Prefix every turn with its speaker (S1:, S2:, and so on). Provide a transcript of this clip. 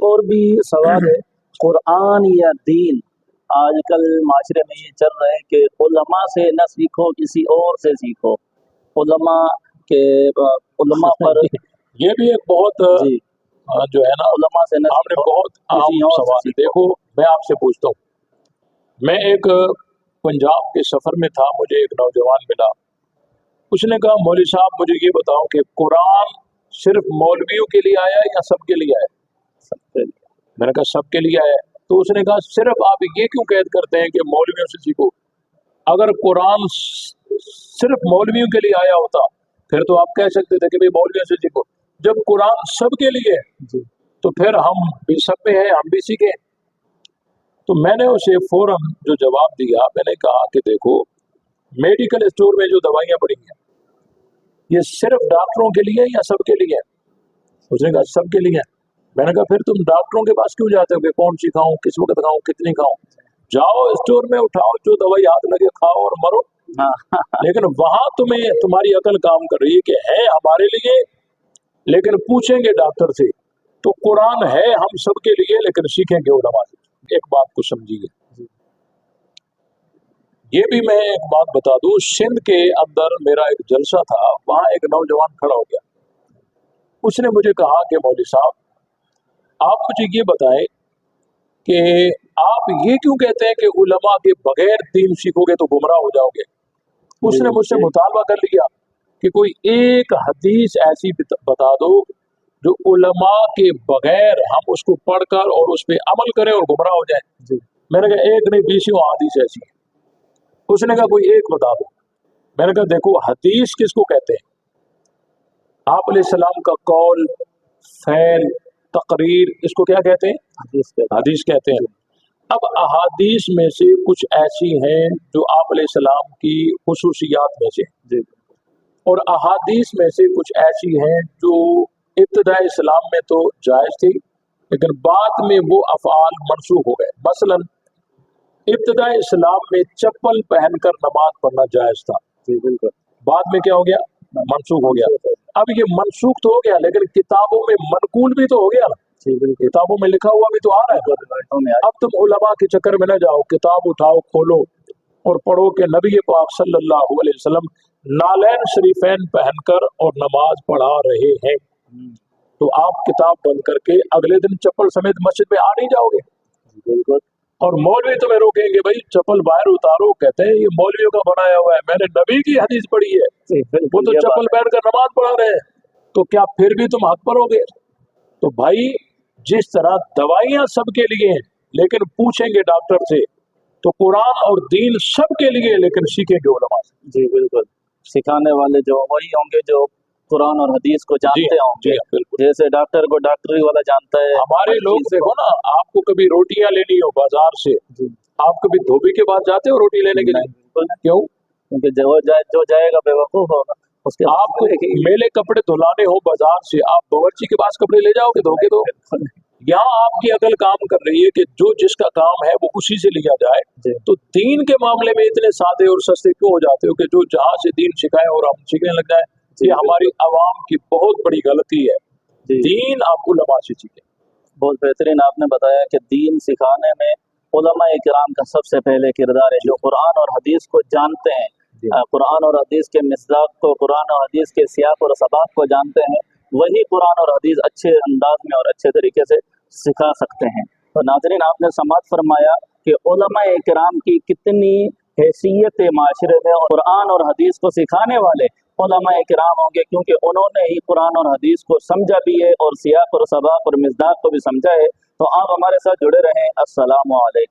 S1: एक और भी सवाल है, कुरान या दीन, आजकल माशरे में ये चल रहा है कि उलमा से न सीखो, किसी और से सीखो। उलमा के उलमा पर
S2: ये भी एक बहुत
S1: जी
S2: जो है ना,
S1: उलमा से न
S2: आपने
S1: सीखो,
S2: बहुत आम
S1: किसी और से
S2: सवाल।
S1: सीखो।
S2: देखो मैं आपसे पूछता हूँ, मैं एक पंजाब के सफर में था, मुझे एक नौजवान मिला, उसने कहा मौलवी साहब मुझे ये बताओ कि कुरान सिर्फ मौलवियों के लिए आया है या सबके लिए आया है?
S1: सबके लिए।
S2: मैंने कहा सबके लिए आया है। तो उसने कहा सिर्फ आप ये क्यों कैद करते हैं कि मौलवियों से सीखो? अगर कुरान सिर्फ मौलवियों के लिए आया होता फिर तो आप कह सकते थे कि भाई मौलवियों से सीखो। जब कुरान सबके लिए है
S1: जी
S2: तो फिर हम भी सब में है, हम भी सीखें। तो मैंने उसे फौरन जो जवाब दिया, मैंने कहा कि देखो मेडिकल स्टोर में जो दवाइयाँ पड़ी हैं ये सिर्फ डॉक्टरों के लिए या सबके लिए है? उसने कहा सबके लिए है। मैंने कहा फिर तुम डॉक्टरों के पास क्यों जाते हो कि कौन सी खाऊं, किस वक्त खाऊं, कितनी खाऊं? जाओ स्टोर में उठाओ जो दवाई हाथ लगे, खाओ और मरो।
S1: हाँ
S2: लेकिन वहां तुम्हें तुम्हारी अकल काम कर रही है कि है हमारे लिए, लेकिन पूछेंगे डॉक्टर से। तो कुरान है हम सबके लिए, लेकिन सीखेंगे उलमा से। एक बात को समझिए, ये भी मैं एक बात बता दूं, सिंध के अंदर मेरा एक जलसा था, वहां एक नौजवान खड़ा हो गया। उसने मुझे कहा कि मौलवी साहब आप मुझे ये बताएं कि आप ये क्यों कहते हैं कि उलमा के बगैर दीन सीखोगे तो गुमराह हो जाओगे? उसने मुझसे मुतालबा कर लिया कि कोई एक हदीस ऐसी बता दो जो उलमा के बगैर हम उसको पढ़कर और उस पर अमल करें और गुमराह हो जाए। मैंने कहा एक नहीं 20 हदीस ऐसी है। उसने कहा कोई एक बता दो। मैंने कहा देखो हदीस किसको कहते हैं? आप अलैहिस्सलाम का कौल, फैल, तकरीर, इसको क्या कहते हैं? हदीस कहते हैं। अब अहादीस में से कुछ ऐसी हैं जो आप अलैहिस्सलाम की खुसूसियात में से, और अहादीस में से कुछ ऐसी हैं जो इब्तिदाई इस्लाम में तो जायज थी लेकिन बाद में वो अफ़आल मनसूख हो गए। मसलन इब्तिदाई इस्लाम में चप्पल पहनकर नमाज पढ़ना जायज था, बाद में क्या हो गया? मनसूख हो गया। अब ये मनसूख तो हो गया लेकिन किताबों में मनकूल भी तो हो गया ना, किताबों में लिखा हुआ भी तो आ रहा है। अब तुम उलमा के चक्कर में न जाओ, किताब उठाओ, खोलो और पढ़ो कि नबी पाक सल्लल्लाहु अलैहि वसल्लम नालैन शरीफैन पहनकर और नमाज पढ़ा रहे हैं। तो आप किताब बंद करके अगले दिन चप्पल समेत मस्जिद में आ नहीं जाओगे। बिल्कुल। और मौलवी तुम्हें रोकेंगे, भाई चप्पल बाहर उतारो, कहते हैं ये मौलवियों का बनाया हुआ है। मैंने नबी की हदीस पढ़ी है, वो तो चप्पल पहनकर नमाज पढ़ा रहे हैं, तो क्या फिर भी तुम हक पर होगे? तो भाई जिस तरह दवाइयां सबके लिए हैं लेकिन पूछेंगे डॉक्टर से, तो कुरान और दीन सबके लिए लेकिन सीखेंगे उलमा से।
S1: जी बिल्कुल। सिखाने वाले जो वही होंगे जो कुरान और हदीस को जानते होंगे। जैसे डॉक्टर को डॉक्टरी वाला जानता है।
S2: हमारे लोग देखो ना, आपको कभी रोटियां लेनी हो बाजार से, आप कभी धोबी के पास जाते हो रोटी लेने के लिए? क्यों?
S1: क्योंकि जो जाएगा बेवकूफ होगा। उसके
S2: आपको मेले कपड़े धुलाने हो बाजार से, आप बावर्ची के पास कपड़े ले जाओगे धोके? तो यहाँ आपकी अकल काम कर रही है कि जो जिसका काम है वो उसी से लिया जाए। तो दीन के मामले में इतने सादे और सस्ते क्यों हो जाते हो कि जो जहाँ से दीन सिखाए और हम सीखने लग जाए? ये हमारी आवाम की बहुत बड़ी गलती है। दीन आप उलमा से सीखें।
S1: बहुत बेहतरीन आपने बताया कि दीन सिखाने में उलमा इकराम का सबसे पहले किरदार है, जो कुरान और हदीस को जानते हैं, कुरान और हदीस के मिसदाक को, कुरान और हदीस के सियाक और सबाक को जानते हैं, वही कुरान और हदीस अच्छे अंदाज में और अच्छे तरीके से सिखा सकते हैं। तो नाज़रीन आपने समाअत फरमाया कि उलमा इकराम की कितनी हैसियत माशरे में, और कुरान और हदीस को सिखाने वाले उलमा इकराम होंगे क्योंकि उन्होंने ही कुरान और हदीस को समझा भी है और सियाक और सबाक और मिसदाक को भी समझा है। तो आप हमारे साथ जुड़े रहें। अस्सलामु अलैकुम।